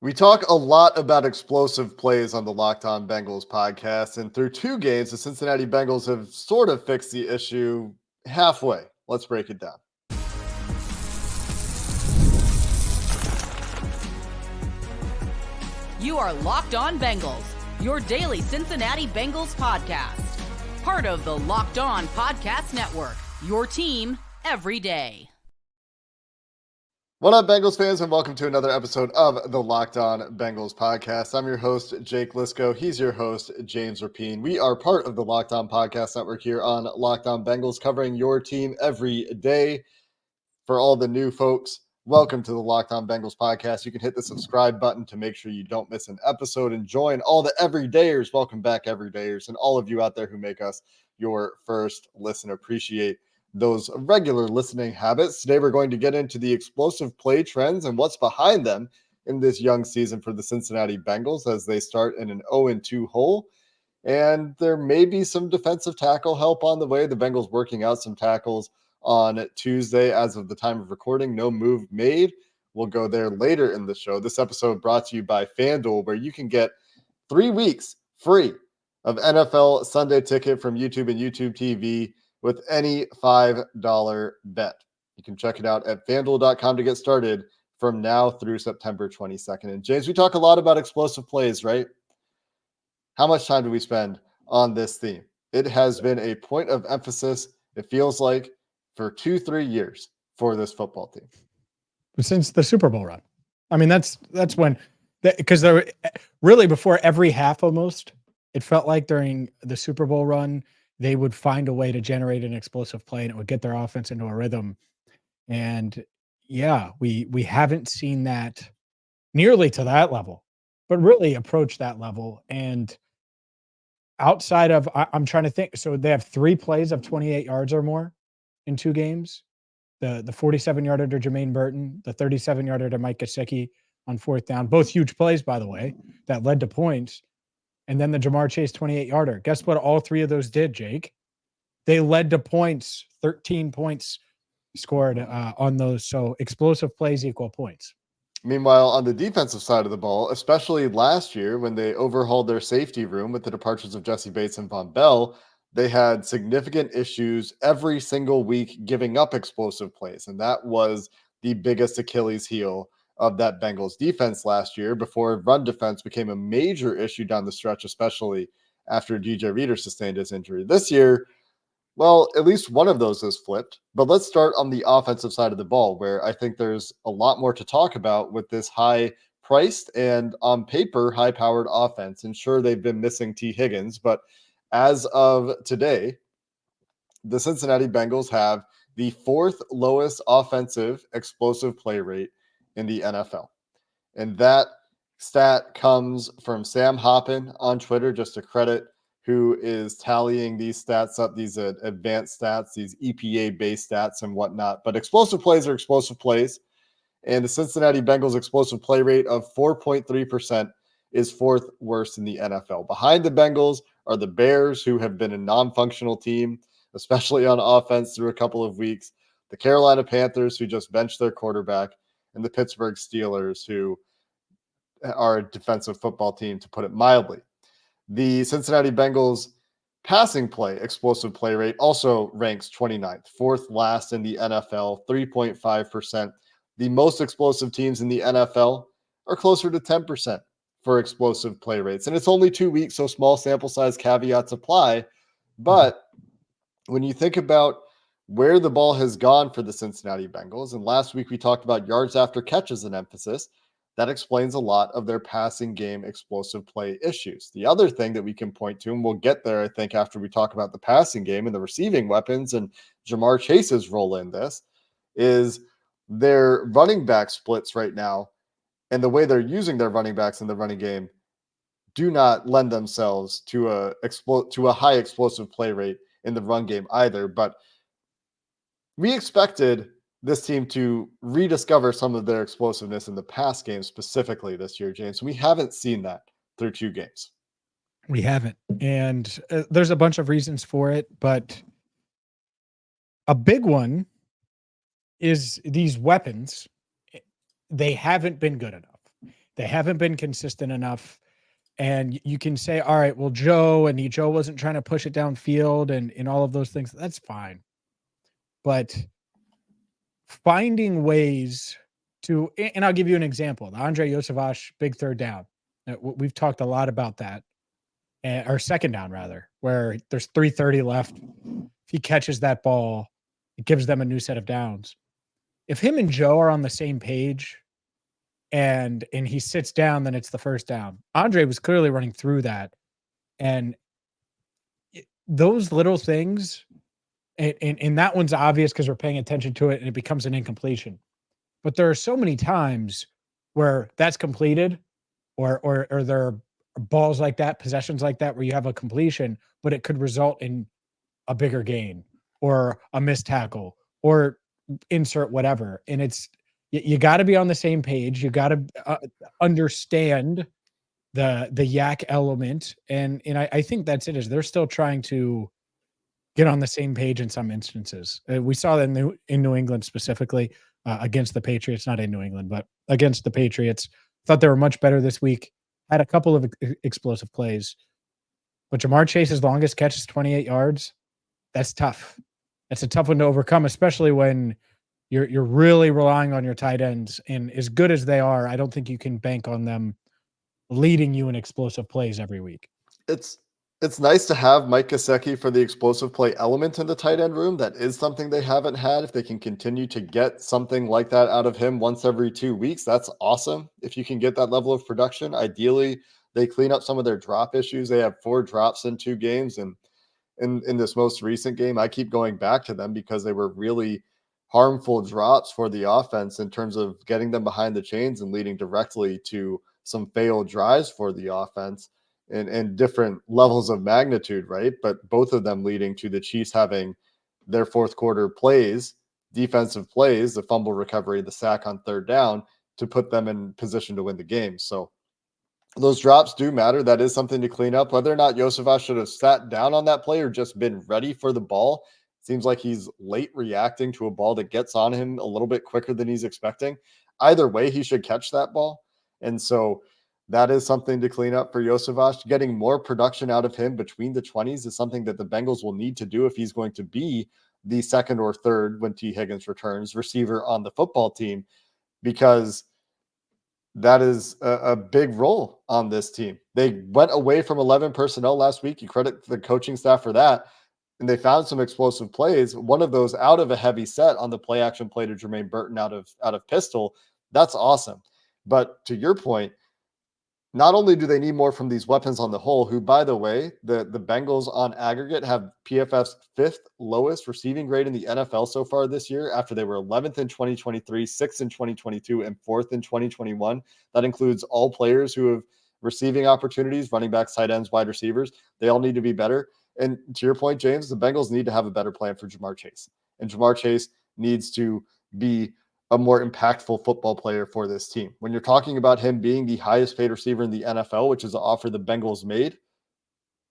We talk a lot about explosive plays on the Locked On Bengals podcast, and through two games, the Cincinnati Bengals have sort of fixed the issue halfway. Let's break it down. You are Locked On Bengals, your daily Cincinnati Bengals podcast. Part of the Locked On Podcast Network, your team every day. What up, Bengals fans, and welcome to another episode of the Locked On Bengals podcast. I'm your host, Jake Lisco. He's your host, James Rapine. We are part of the Locked On Podcast Network here on Locked On Bengals, covering your team every day. For all the new folks, welcome to the Locked On Bengals podcast. You can hit the subscribe button to make sure you don't miss an episode and join all the everydayers. Welcome back, everydayers, and all of you out there who make us your first listen. Appreciate those regular listening habits. Today, we're going to get into the explosive play trends and what's behind them in this young season for the Cincinnati Bengals as they start in an 0-2 hole. And there may be some defensive tackle help on the way. The Bengals working out some tackles on Tuesday as of the time of recording. No move made. We'll go there later in the show. This episode brought to you by FanDuel, where you can get 3 weeks free of NFL Sunday Ticket from YouTube and YouTube TV with any $5 bet. You can check it out at FanDuel.com to get started from now through September 22nd. And James, we talk a lot about explosive plays, right? How much time do we spend on this theme? It has been a point of emphasis, it feels like, for 2-3 years for this football team. Since the Super Bowl run. I mean, that's when, because there really before every half almost, it felt like during the Super Bowl run, they would find a way to generate an explosive play and it would get their offense into a rhythm. And yeah, we haven't seen that nearly to that level, but really approach that level. And outside of, I'm trying to think, so they have 3 plays of 28 yards or more in 2 games. The 47-yarder to Jermaine Burton, the 37-yarder to Mike Gesicki on 4th down. Both huge plays, by the way, that led to points. And then the Jamar Chase 28-yarder. Guess what all 3 of those did, Jake? They led to points, 13 points scored on those. So explosive plays equal points. Meanwhile, on the defensive side of the ball, especially last year when they overhauled their safety room with the departures of Jesse Bates and Von Bell, they had significant issues every single week giving up explosive plays. And that was the biggest Achilles heel of that Bengals defense last year before run defense became a major issue down the stretch, especially after DJ Reader sustained his injury. This year, well, at least one of those has flipped. But let's start on the offensive side of the ball, where I think there's a lot more to talk about with this high-priced and on paper high-powered offense. And sure, they've been missing T. Higgins, but as of today, the Cincinnati Bengals have the 4th lowest offensive explosive play rate in the NFL. And that stat comes from Sam Hoppin on Twitter, just a credit, who is tallying these stats up, these advanced stats, these EPA-based stats and whatnot. But explosive plays are explosive plays. And the Cincinnati Bengals explosive play rate of 4.3% is 4th worst in the NFL. Behind the Bengals are the Bears, who have been a non-functional team, especially on offense through a couple of weeks, the Carolina Panthers, who just benched their quarterback, and the Pittsburgh Steelers, who are a defensive football team, to put it mildly. The Cincinnati Bengals passing play, explosive play rate also ranks 29th, 4th last in the NFL, 3.5%. The most explosive teams in the NFL are closer to 10% for explosive play rates. And it's only 2 weeks, so small sample size caveats apply. But when you think about where the ball has gone for the Cincinnati Bengals, and last week we talked about yards after catch as an emphasis, that explains a lot of their passing game explosive play issues. The other thing that we can point to, and we'll get there, I think, after we talk about the passing game and the receiving weapons and Jamar Chase's role in this, is their running back splits right now and the way they're using their running backs in the running game do not lend themselves to a high explosive play rate in the run game either. But we expected this team to rediscover some of their explosiveness in the pass game specifically this year, James. We haven't seen that through 2 games. We haven't. And there's a bunch of reasons for it, but a big one is these weapons. They haven't been good enough. They haven't been consistent enough. And you can say, all right, well, Joe wasn't trying to push it downfield and all of those things. That's fine. But finding ways to, and I'll give you an example. The Andre Yosevach big third down. We've talked a lot about that, or second down rather, where there's 3:30 left. If he catches that ball, it gives them a new set of downs. If him and Joe are on the same page and he sits down, then it's the first down. Andre was clearly running through that. And those little things, and that one's obvious because we're paying attention to it and it becomes an incompletion. But there are so many times where that's completed or there are balls like that, possessions like that, where you have a completion, but it could result in a bigger gain or a missed tackle or insert whatever. And it's, you got to be on the same page. You got to understand the yak element. And I think that's it, is they're still trying to get on the same page in some instances. We saw that in New England specifically against the Patriots, not in New England, but against the Patriots. Thought they were much better this week. Had a couple of explosive plays. But Jamar Chase's longest catch is 28 yards. That's tough. That's a tough one to overcome, especially when you're really relying on your tight ends. And as good as they are, I don't think you can bank on them leading you in explosive plays every week. It's nice to have Mike Gesicki for the explosive play element in the tight end room. That is something they haven't had. If they can continue to get something like that out of him once every 2 weeks, that's awesome. If you can get that level of production, ideally they clean up some of their drop issues. They have 4 drops in 2 games. And in this most recent game, I keep going back to them because they were really harmful drops for the offense in terms of getting them behind the chains and leading directly to some failed drives for the offense in different levels of magnitude, right? But both of them leading to the Chiefs having their fourth quarter plays, defensive plays, the fumble recovery, the sack on third down to put them in position to win the game. So those drops do matter. That is something to clean up. Whether or not Yosevach should have sat down on that play or just been ready for the ball, seems like he's late reacting to a ball that gets on him a little bit quicker than he's expecting. Either way, he should catch that ball. And so that is something to clean up for Yosevach. Getting more production out of him between the 20s is something that the Bengals will need to do if he's going to be the second or third, when T. Higgins returns, receiver on the football team, because that is a big role on this team. They went away from 11 personnel last week. You credit the coaching staff for that. And they found some explosive plays. One of those out of a heavy set on the play action play to Jermaine Burton out of pistol. That's awesome. But to your point, not only do they need more from these weapons on the whole, who, by the way, the Bengals on aggregate have PFF's 5th lowest receiving grade in the NFL so far this year, after they were 11th in 2023, 6th in 2022, and 4th in 2021. That includes all players who have receiving opportunities, running backs, tight ends, wide receivers. They all need to be better. And to your point, James, the Bengals need to have a better plan for Jamar Chase. And Jamar Chase needs to be a more impactful football player for this team. When you're talking about him being the highest paid receiver in the NFL, which is an offer the Bengals made,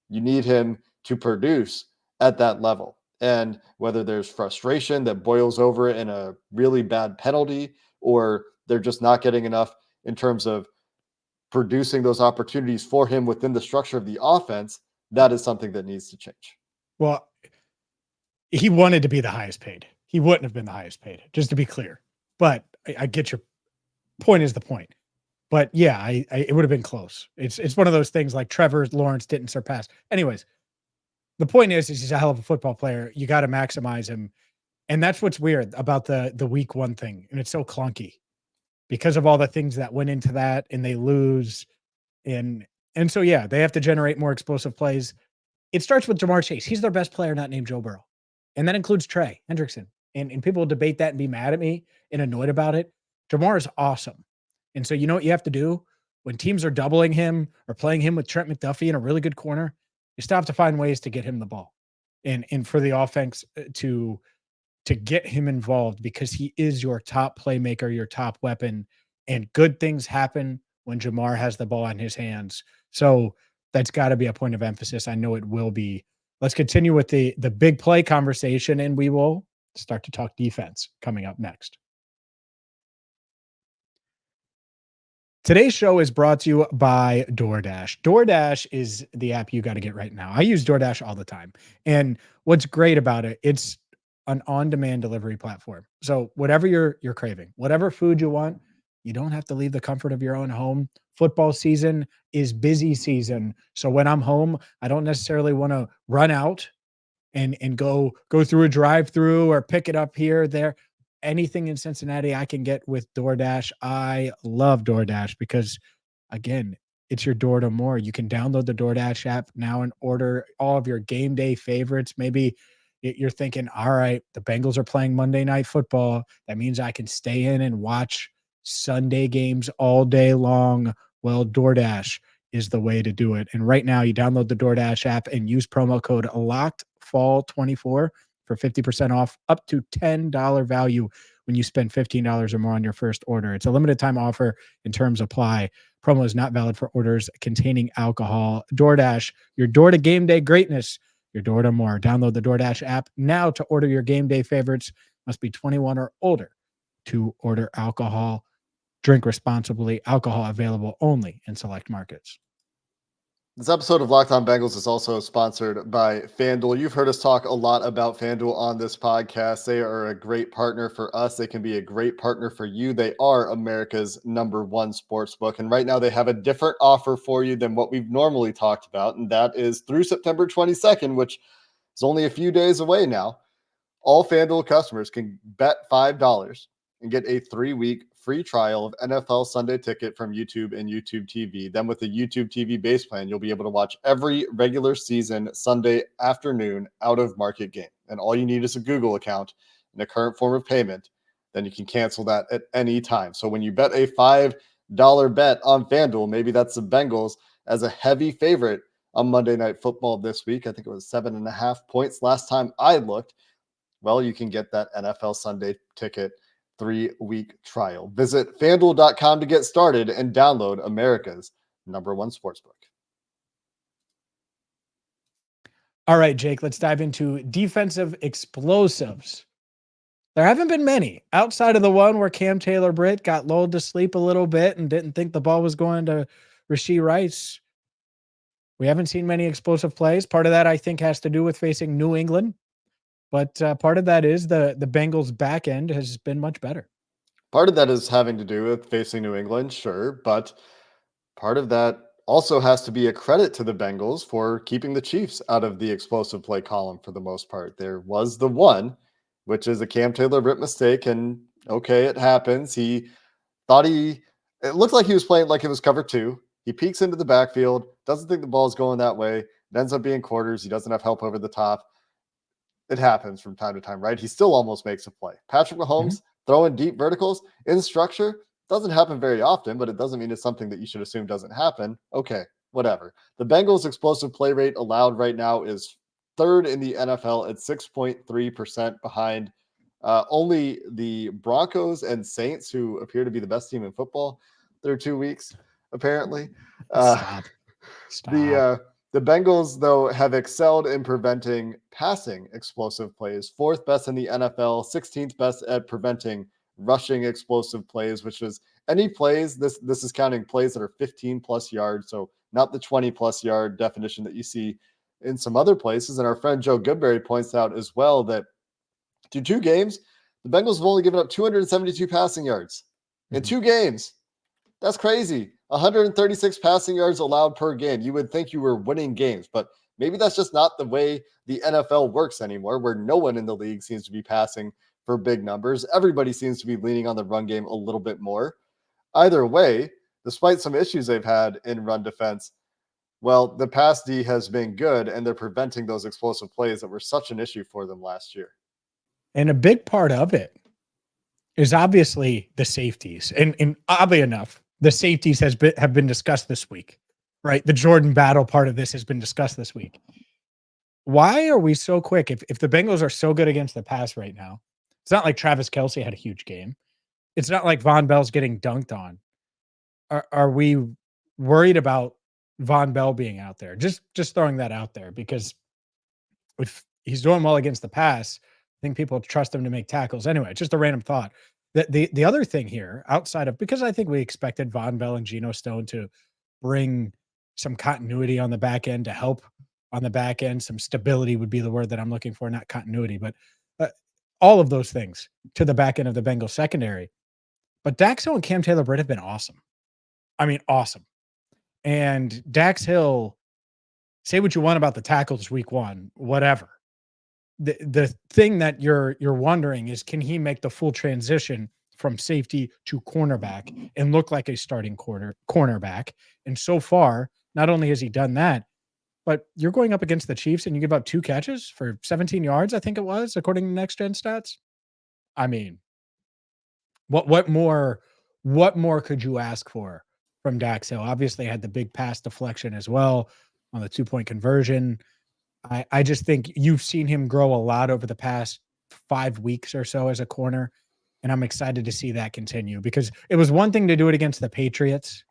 you need him to produce at that level. And whether there's frustration that boils over in a really bad penalty, or they're just not getting enough in terms of producing those opportunities for him within the structure of the offense, that is something that needs to change. Well, he wanted to be the highest paid. He wouldn't have been the highest paid, just to be clear. But I get your point is the point. But yeah, it would have been close. It's one of those things like Trevor Lawrence didn't surpass. Anyways, the point is he's a hell of a football player. You got to maximize him. And that's what's weird about the week one thing. And it's so clunky because of all the things that went into that, and they lose. And so, yeah, they have to generate more explosive plays. It starts with Jamar Chase. He's their best player, not named Joe Burrow. And that includes Trey Hendrickson. And people debate that and be mad at me and annoyed about it. Jamar is awesome. And so you know what you have to do? When teams are doubling him or playing him with Trent McDuffie in a really good corner, you still have to find ways to get him the ball. And for the offense to get him involved, because he is your top playmaker, your top weapon. And good things happen when Jamar has the ball in his hands. So that's got to be a point of emphasis. I know it will be. Let's continue with the big play conversation, and we will start to talk defense coming up next. Today's show is brought to you by DoorDash. DoorDash is the app you got to get right now. I use DoorDash all the time. And what's great about it, it's an on-demand delivery platform. So whatever you're craving, whatever food you want, you don't have to leave the comfort of your own home. Football season is busy season. So when I'm home, I don't necessarily want to run out and go through a drive-through or pick it up here, there. Anything in Cincinnati I can get with DoorDash. I love DoorDash because, again, it's your door to more. You can download the DoorDash app now and order all of your game day favorites. Maybe you're thinking, all right, the Bengals are playing Monday Night Football. That means I can stay in and watch Sunday games all day long. Well, DoorDash is the way to do it. And right now, you download the DoorDash app and use promo code LOCKEDFALL24 for 50% off, up to $10 value when you spend $15 or more on your first order. It's a limited time offer and terms apply. Promo is not valid for orders containing alcohol. DoorDash, your door to game day greatness, your door to more. Download the DoorDash app now to order your game day favorites. Must be 21 or older to order alcohol. Drink responsibly. Alcohol available only in select markets. This episode of Locked On Bengals is also sponsored by FanDuel. You've heard us talk a lot about FanDuel on this podcast. They are a great partner for us. They can be a great partner for you. They are America's #1 sportsbook. And right now they have a different offer for you than what we've normally talked about. And that is through September 22nd, which is only a few days away now. All FanDuel customers can bet $5 and get a 3-week free trial of NFL Sunday Ticket from YouTube and YouTube TV. Then with the YouTube TV base plan, you'll be able to watch every regular season Sunday afternoon out of market game. And all you need is a Google account and a current form of payment. Then you can cancel that at any time. So when you bet a $5 bet on FanDuel, maybe that's the Bengals as a heavy favorite on Monday Night Football this week. I think it was 7.5 points last time I looked. Well, you can get that NFL Sunday Ticket 3-week trial. Visit FanDuel.com to get started and download America's #1 sportsbook. All right, Jake, let's dive into defensive explosives. There haven't been many outside of the one where Cam Taylor-Britt got lulled to sleep a little bit and didn't think the ball was going to Rashee Rice. We haven't seen many explosive plays. Part of that, I think, has to do with facing New England. But part of that is the Bengals' back end has been much better. Part of that is having to do with facing New England, sure, but part of that also has to be a credit to the Bengals for keeping the Chiefs out of the explosive play column for the most part. There was the one, which is a Cam Taylor-Britt mistake, and okay, it happens. It looked like he was playing like it was cover 2. He peeks into the backfield, doesn't think the ball is going that way. It ends up being quarters. He doesn't have help over the top. It happens from time to time, right? He still almost makes a play. Patrick Mahomes throwing deep verticals in structure doesn't happen very often, but it doesn't mean it's something that you should assume doesn't happen. Okay, whatever. The Bengals' explosive play rate allowed right now is 3rd in the NFL at 6.3%, behind only the Broncos and Saints, who appear to be the best team in football through 2 weeks, apparently. Stop. The Bengals, though, have excelled in preventing passing explosive plays. 4th best in the NFL, 16th best at preventing rushing explosive plays, which is any plays. This is counting plays that are 15 plus yards, so not the 20 plus yard definition that you see in some other places. And our friend Joe Goodberry points out as well that through 2 games, the Bengals have only given up 272 passing yards in 2 games. That's crazy. 136 passing yards allowed per game. You would think you were winning games, but maybe that's just not the way the NFL works anymore, where no one in the league seems to be passing for big numbers. Everybody seems to be leaning on the run game a little bit more. Either way, despite some issues they've had in run defense, well, the pass D has been good, and they're preventing those explosive plays that were such an issue for them last year. And a big part of it is obviously the safeties. And oddly enough, the safeties have been discussed this week, right? The Jordan Battle part of this has been discussed this week. Why are we so quick? If the Bengals are so good against the pass right now, it's not like Travis Kelce had a huge game. It's not like Von Bell's getting dunked on. Are we worried about Von Bell being out there? Just throwing that out there, because if he's doing well against the pass, I think people trust him to make tackles. Anyway, just a random thought. The other thing here, outside of, because I think we expected Von Bell and Geno Stone to bring some continuity on the back end, to help on the back end. Some stability would be the word that I'm looking for, not continuity, but all of those things to the back end of the Bengals secondary. But Dax Hill and Cam Taylor-Britt have been awesome. I mean, awesome. And Dax Hill, say what you want about the tackles week one, whatever. The thing that you're wondering is, can he make the full transition from safety to cornerback and look like a starting cornerback? And so far, not only has he done that, but you're going up against the Chiefs and you give up 2 catches for 17 yards, I think it was, according to Next Gen Stats. I mean, what more could you ask for from Dax Hill? Obviously had the big pass deflection as well on the 2-point conversion. I just think you've seen him grow a lot over the past 5 weeks or so as a corner, and I'm excited to see that continue, because it was one thing to do it against the Patriots,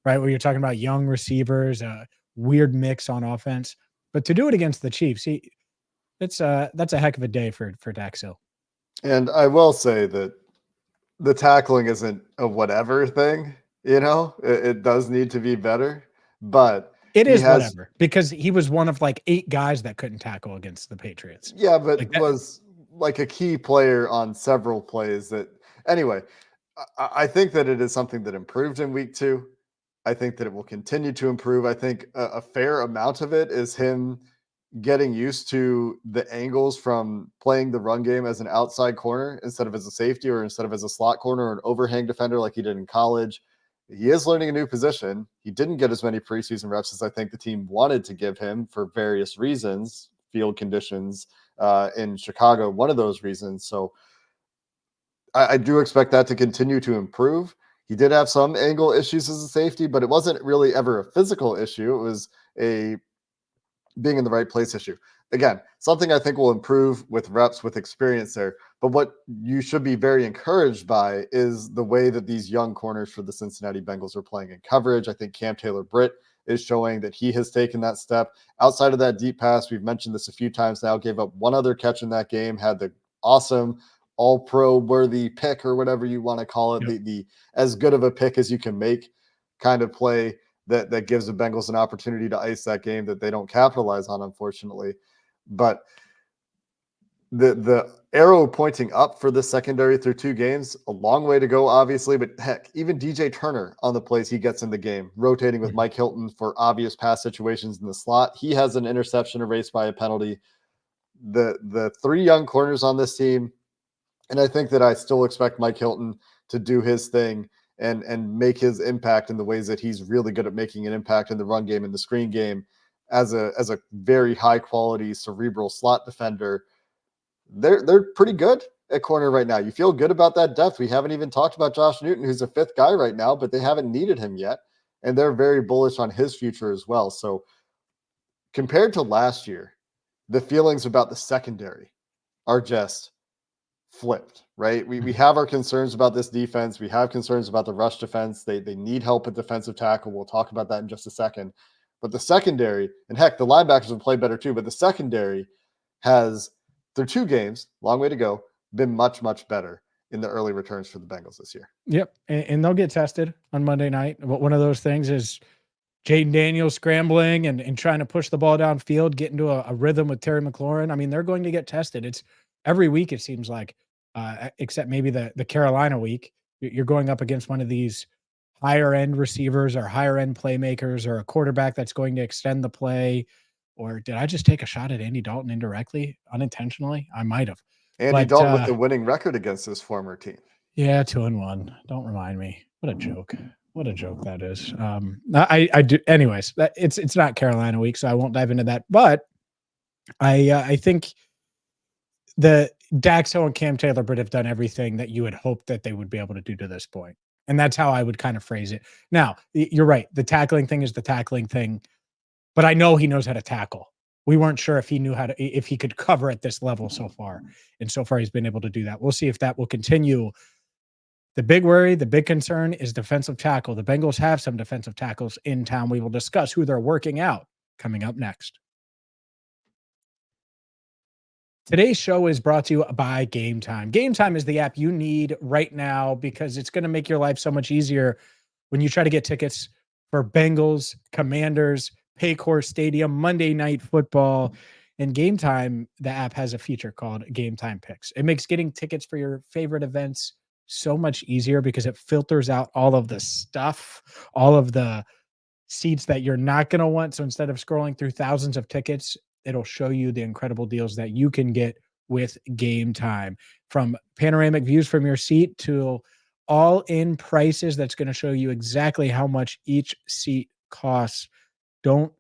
right, where you're talking about young receivers, a weird mix on offense, but to do it against the Chiefs, that's a heck of a day for Dax Hill. And I will say that the tackling isn't a whatever thing, it does need to be better, but it is whatever, because he was one of like 8 guys that couldn't tackle against the Patriots. Yeah, but was like a key player on several plays that, anyway, I think that it is something that improved in week 2. I think that it will continue to improve. I think a fair amount of it is him getting used to the angles from playing the run game as an outside corner instead of as a safety, or instead of as a slot corner or an overhang defender like he did in college. He is learning a new position. He didn't get as many preseason reps as I think the team wanted to give him for various reasons, field conditions in Chicago, one of those reasons. So I do expect that to continue to improve. He did have some angle issues as a safety, but it wasn't really ever a physical issue. It was a being in the right place issue. Again, something I think will improve with reps, with experience there. But what you should be very encouraged by is the way that these young corners for the Cincinnati Bengals are playing in coverage. I think Cam Taylor-Britt is showing that he has taken that step. Outside of that deep pass, we've mentioned this a few times now, gave up one other catch in that game, had the awesome all-pro worthy pick, or whatever you want to call it, Yep. the as good of a pick as you can make kind of play that gives the Bengals an opportunity to ice that game that they don't capitalize on, unfortunately. But the arrow pointing up for the secondary through 2 games, a long way to go, obviously. But heck, even DJ Turner on the plays he gets in the game, rotating with Mike Hilton for obvious pass situations in the slot. He has an interception erased by a penalty. The 3 young corners on this team, and I think that I still expect Mike Hilton to do his thing and make his impact in the ways that he's really good at making an impact in the run game and the screen game as a very high quality cerebral slot defender. They're pretty good at corner right now. You feel good about that depth. We haven't even talked about Josh Newton, who's a 5th guy right now, but they haven't needed him yet. And they're very bullish on his future as well. So compared to last year, the feelings about the secondary are just flipped, right? We have our concerns about this defense. We have concerns about the rush defense. They need help at defensive tackle. We'll talk about that in just a second. But the secondary, and heck, the linebackers will play better too, but the secondary has, through 2 games, long way to go, been much, much better in the early returns for the Bengals this year. Yep. And they'll get tested on Monday night. But one of those things is Jaden Daniels scrambling and trying to push the ball downfield, get into a rhythm with Terry McLaurin. I mean, they're going to get tested. It's every week, it seems like, except maybe the Carolina week. You're going up against one of these higher end receivers or higher end playmakers, or a quarterback that's going to extend the play. Or did I just take a shot at Andy Dalton indirectly, unintentionally? I might have. Andy Dalton with the winning record against his former team. Yeah, 2-1. Don't remind me. What a joke. What a joke that is. I do. Anyways, it's not Carolina week, so I won't dive into that. But I think the Dax Hill and Cam Taylor-Britt have done everything that you had hoped that they would be able to do to this point. And that's how I would kind of phrase it. Now, you're right. The tackling thing is the tackling thing, but I know he knows how to tackle. We weren't sure if if he could cover at this level so far. And so far he's been able to do that. We'll see if that will continue. The big worry, the big concern is defensive tackle. The Bengals have some defensive tackles in town. We will discuss who they're working out coming up next. Today's show is brought to you by Gametime. Gametime is the app you need right now because it's going to make your life so much easier when you try to get tickets for Bengals, Commanders, Paycor Stadium, Monday Night Football. And Gametime, the app has a feature called Gametime Picks. It makes getting tickets for your favorite events so much easier because it filters out all of the stuff, all of the seats that you're not going to want. So instead of scrolling through thousands of tickets, it'll show you the incredible deals that you can get with Gametime, from panoramic views from your seat to all in prices. That's going to show you exactly how much each seat costs. Don't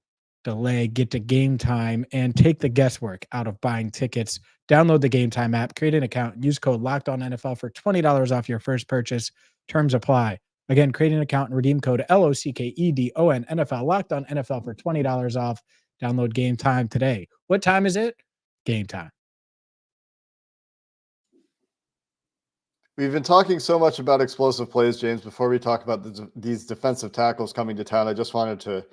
delay. Get to Gametime and take the guesswork out of buying tickets. Download the Gametime app, create an account, use code LOCKEDONNFL for $20 off your first purchase. Terms apply. Again, create an account and redeem code LOCKEDON NFL, Locked On NFL, for $20 off. Download Gametime today. What time is it? Gametime. We've been talking so much about explosive plays, James. Before we talk about these defensive tackles coming to town, I just wanted to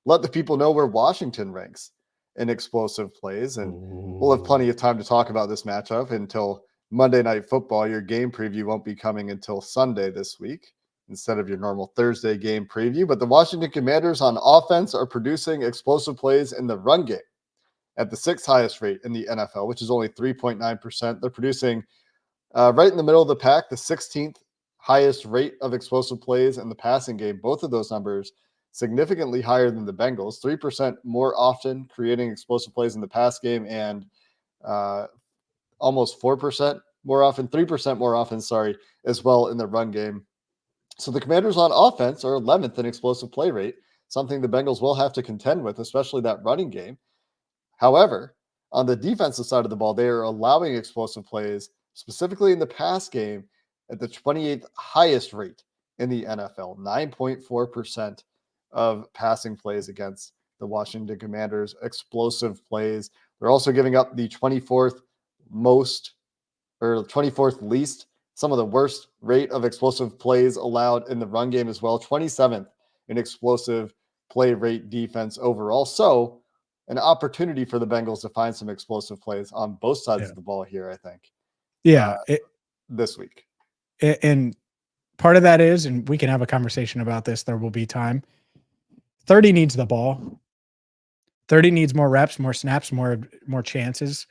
let the people know where Washington ranks in explosive plays. And we'll have plenty of time to talk about this matchup until Monday Night Football. Your game preview won't be coming until Sunday this week instead of your normal Thursday game preview. But the Washington Commanders on offense are producing explosive plays in the run game at the sixth highest rate in the NFL, which is only 3.9%. They're producing right in the middle of the pack, the 16th highest rate of explosive plays in the passing game. Both of those numbers significantly higher than the Bengals, 3% more often creating explosive plays in the pass game, and almost 4% more often, 3% more often, as well in the run game. So the Commanders on offense are 11th in explosive play rate, something the Bengals will have to contend with, especially that running game. However, on the defensive side of the ball, they are allowing explosive plays, specifically in the pass game, at the 28th highest rate in the NFL, 9.4% of passing plays against the Washington Commanders, explosive plays. They're also giving up the 24th least, some of the worst rate of explosive plays allowed in the run game as well, 27th in explosive play rate defense overall. So an opportunity for the Bengals to find some explosive plays on both sides of the ball here, I think. Yeah. This week. And part of that is, and we can have a conversation about this, there will be time. 30 needs the ball. 30 needs more reps, more snaps, more chances.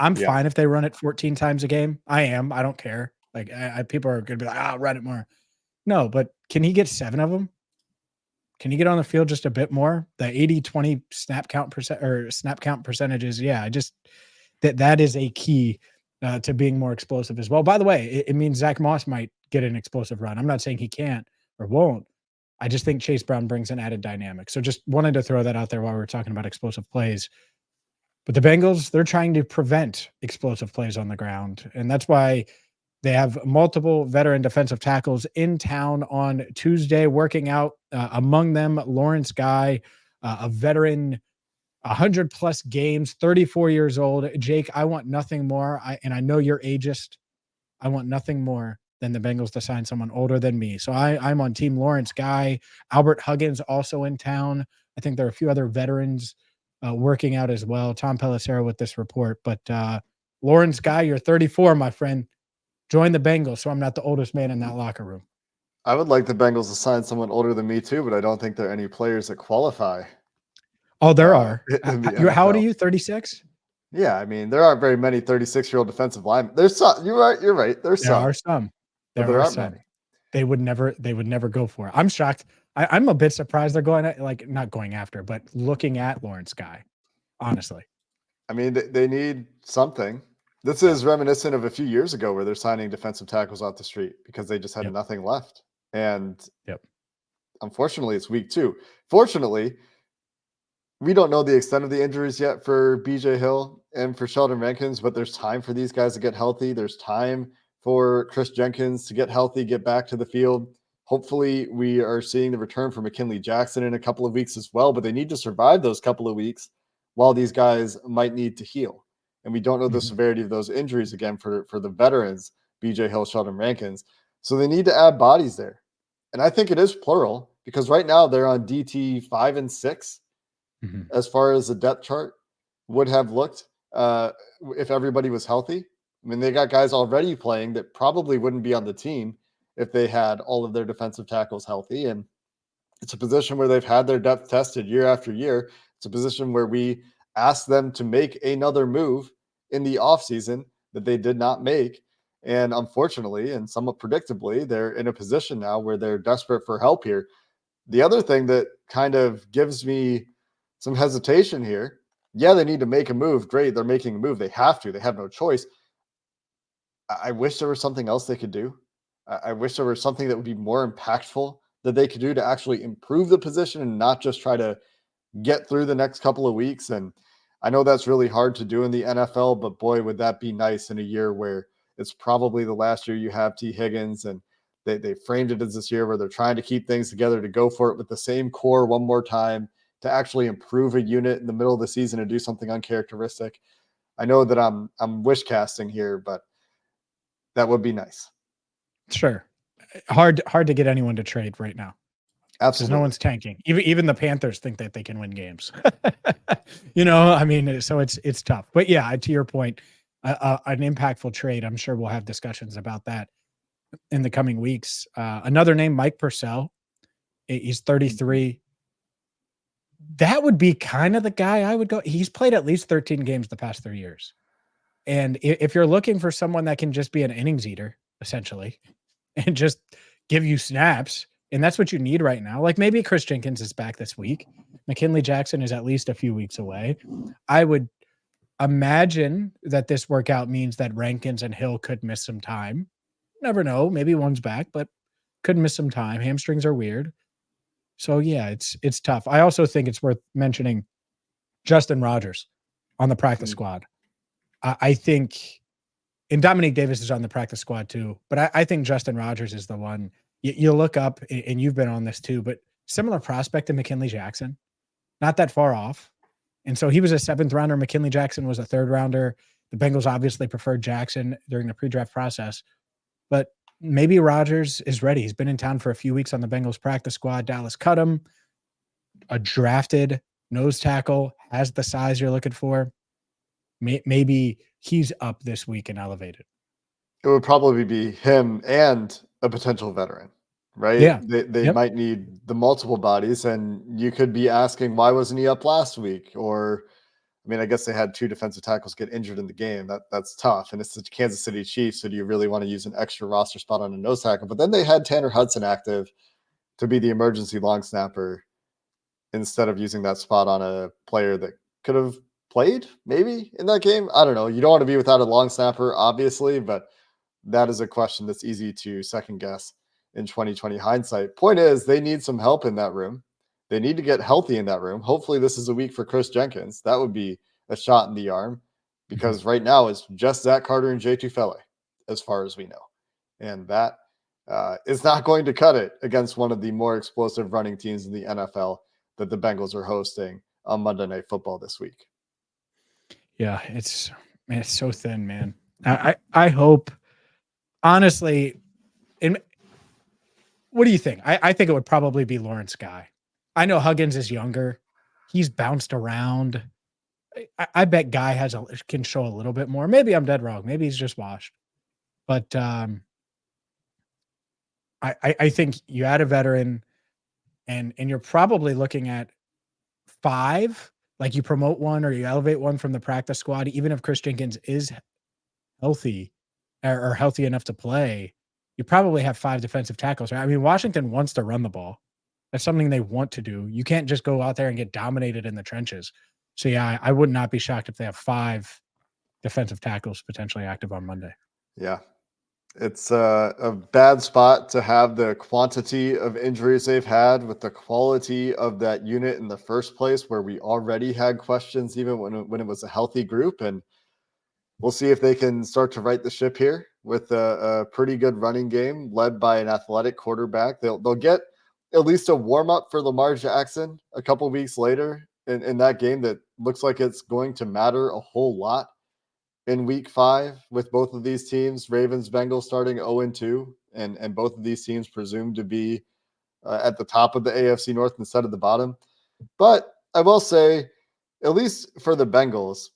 I'm fine if they run it 14 times a game. I am. I don't care. Like, people are going to be like, run it more. No, but can he get 7 of them? Can he get on the field just a bit more? The 80-20 snap count percentages. Yeah, that is a key to being more explosive as well. By the way, it means Zach Moss might get an explosive run. I'm not saying he can't or won't. I just think Chase Brown brings an added dynamic. So just wanted to throw that out there while we were talking about explosive plays. But the Bengals, they're trying to prevent explosive plays on the ground. And that's why they have multiple veteran defensive tackles in town on Tuesday working out. Among them, Lawrence Guy, a veteran, 100-plus games, 34 years old. Jake, I want nothing more. And I know you're ageist. I want nothing more than the Bengals to sign someone older than me. So I'm on Team Lawrence Guy. Albert Huggins also in town. I think there are a few other veterans working out as well. Tom Pelissero with this report. But Lawrence Guy, you're 34, my friend. Join the Bengals so I'm not the oldest man in that locker room. I would like the Bengals to sign someone older than me too, but I don't think there are any players that qualify. Oh, there are. How old are you? 36? Yeah, I mean, there aren't very many 36-year-old defensive linemen. There's some. You're right. There are some. There aren't many. They would never go for it. I'm shocked. I'm a bit surprised they're going at, not going after, but looking at Lawrence Guy, honestly. I mean, they need something. This is reminiscent of a few years ago where they're signing defensive tackles off the street because they just had nothing left. And unfortunately, it's week 2. Fortunately, we don't know the extent of the injuries yet for BJ Hill and for Sheldon Rankins, but there's time for these guys to get healthy. There's time for Chris Jenkins to get healthy, get back to the field. Hopefully, we are seeing the return for McKinley Jackson in a couple of weeks as well, but they need to survive those couple of weeks while these guys might need to heal. And we don't know the severity of those injuries again for the veterans, BJ Hill, Sheldon Rankins. So they need to add bodies there. And I think it is plural because right now they're on DT 5 and 6 as far as the depth chart would have looked uh, if everybody was healthy. I mean, they got guys already playing that probably wouldn't be on the team if they had all of their defensive tackles healthy. And it's a position where they've had their depth tested year after year. It's a position where we asked them to make another move in the offseason that they did not make. And unfortunately, and somewhat predictably, they're in a position now where they're desperate for help here. The other thing that kind of gives me some hesitation here, yeah, they need to make a move. Great, they're making a move. They have to. They have no choice. I wish there was something else they could do. I wish there was something that would be more impactful that they could do to actually improve the position and not just try to get through the next couple of weeks. And I know that's really hard to do in the NFL, but boy, would that be nice in a year where it's probably the last year you have T. Higgins, and they framed it as this year where they're trying to keep things together to go for it with the same core one more time to actually improve a unit in the middle of the season and do something uncharacteristic. I know that I'm wish casting here, but that would be nice. Sure. Hard to get anyone to trade right now. Because Absolutely. no one's tanking. Even the Panthers think that they can win games. I mean, so it's tough. But yeah, to your point, an impactful trade. I'm sure we'll have discussions about that in the coming weeks. Another name, Mike Purcell. He's 33. That would be kind of the guy I would go. He's played at least 13 games the past 3 years. And if you're looking for someone that can just be an innings eater, essentially, and just give you snaps, and that's what you need right now. Like maybe Chris Jenkins is back this week. McKinley Jackson is at least a few weeks away. I would imagine that this workout means that Rankins and Hill could miss some time. Never know. Maybe one's back, but could miss some time. Hamstrings are weird. So yeah, it's tough. I also think it's worth mentioning Justin Rogers on the practice squad. I think, and Dominique Davis is on the practice squad too, but I think Justin Rogers is the one. You look up, and you've been on this too, but similar prospect to McKinley Jackson, not that far off. And so he was a 7th rounder. McKinley Jackson was a 3rd rounder. The Bengals obviously preferred Jackson during the pre-draft process, but maybe Rogers is ready. He's been in town for a few weeks on the Bengals practice squad. Dallas cut him. A drafted nose tackle, has the size you're looking for. Maybe he's up this week and elevated. It would probably be him and a potential veteran, right? Yeah. They might need the multiple bodies, and you could be asking, why wasn't he up last week? Or, I mean, I guess they had 2 defensive tackles get injured in the game. That's tough. And it's the Kansas City Chiefs. So do you really want to use an extra roster spot on a nose tackle? But then they had Tanner Hudson active to be the emergency long snapper instead of using that spot on a player that could have played maybe in that game. I don't know. You don't want to be without a long snapper, obviously, but that is a question that's easy to second guess in 2020 hindsight. Point is, they need some help in that room. They need to get healthy in that room. Hopefully this is a week for Chris Jenkins. That would be a shot in the arm, because right now it's just Zach Carter and Jay Tufele as far as we know. And that is not going to cut it against one of the more explosive running teams in the NFL that the Bengals are hosting on Monday Night Football this week. Yeah, it's so thin, man. I hope, honestly, what do you think? I think it would probably be Lawrence Guy. I know Huggins is younger. He's bounced around. I bet Guy can show a little bit more. Maybe I'm dead wrong. Maybe he's just washed. But I think you add a veteran, and you're probably looking at 5. Like you promote one or you elevate one from the practice squad, even if Chris Jenkins is healthy or healthy enough to play, you probably have 5 defensive tackles, right? I mean, Washington wants to run the ball. That's something they want to do. You can't just go out there and get dominated in the trenches. So yeah, I would not be shocked if they have 5 defensive tackles potentially active on Monday. Yeah. It's a bad spot to have the quantity of injuries they've had with the quality of that unit in the first place, where we already had questions even when it was a healthy group. And we'll see if they can start to right the ship here with a pretty good running game led by an athletic quarterback. They'll get at least a warm-up for Lamar Jackson a couple weeks later in that game that looks like it's going to matter a whole lot in week 5 with both of these teams, Ravens, Bengals starting 0-2, and both of these teams presumed to be at the top of the AFC North instead of the bottom. But I will say, at least for the Bengals,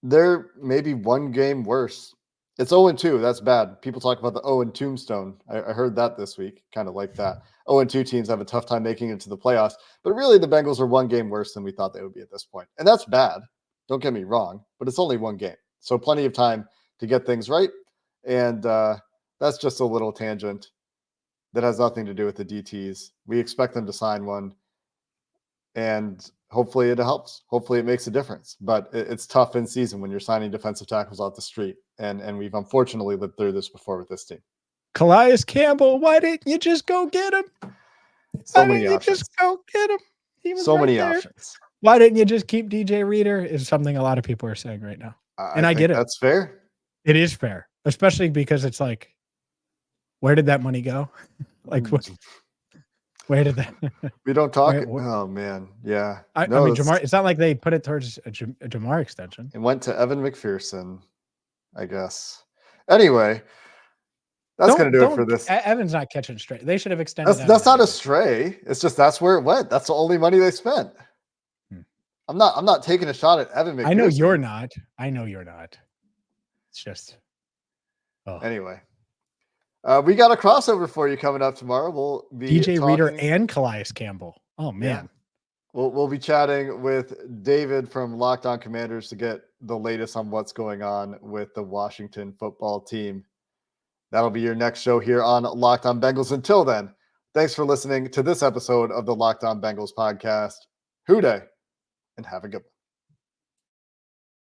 They're maybe one game worse. It's 0-2. That's bad. People talk about the 0 tombstone. I heard that this week. Kind of like that. 0-2 teams have a tough time making it to the playoffs. But really, the Bengals are one game worse than we thought they would be at this point. And that's bad. Don't get me wrong. But it's only one game. So plenty of time to get things right. And that's just a little tangent that has nothing to do with the DTs. We expect them to sign one. And hopefully it helps. Hopefully it makes a difference. But it's tough in season when you're signing defensive tackles off the street. And we've unfortunately lived through this before with this team. Calais Campbell, why didn't you just go get him? So many options. Just go get him? He was So right many there. options. Why didn't you just keep DJ Reader? Is something a lot of people are saying right now. And I get it. That's fair. It is fair, especially because it's like, where did that money go? Like, where did that? We don't talk. Oh man, yeah. I mean, Jamar. It's not like they put it towards a Jamar extension. It went to Evan McPherson, I guess. Anyway, that's going to do it for this. Evan's not catching straight. They should have extended. That's not a stray. It's just that's where it went. That's the only money they spent. I'm not taking a shot at Evan McPherson. I know you're not. It's just. Oh. Anyway, we got a crossover for you coming up tomorrow. We'll be DJ Reader and Calais Campbell. Oh man. Yeah. We'll be chatting with David from Locked On Commanders to get the latest on what's going on with the Washington football team. That'll be your next show here on Locked On Bengals. Until then, thanks for listening to this episode of the Locked On Bengals podcast. Hoo day, and have a good one.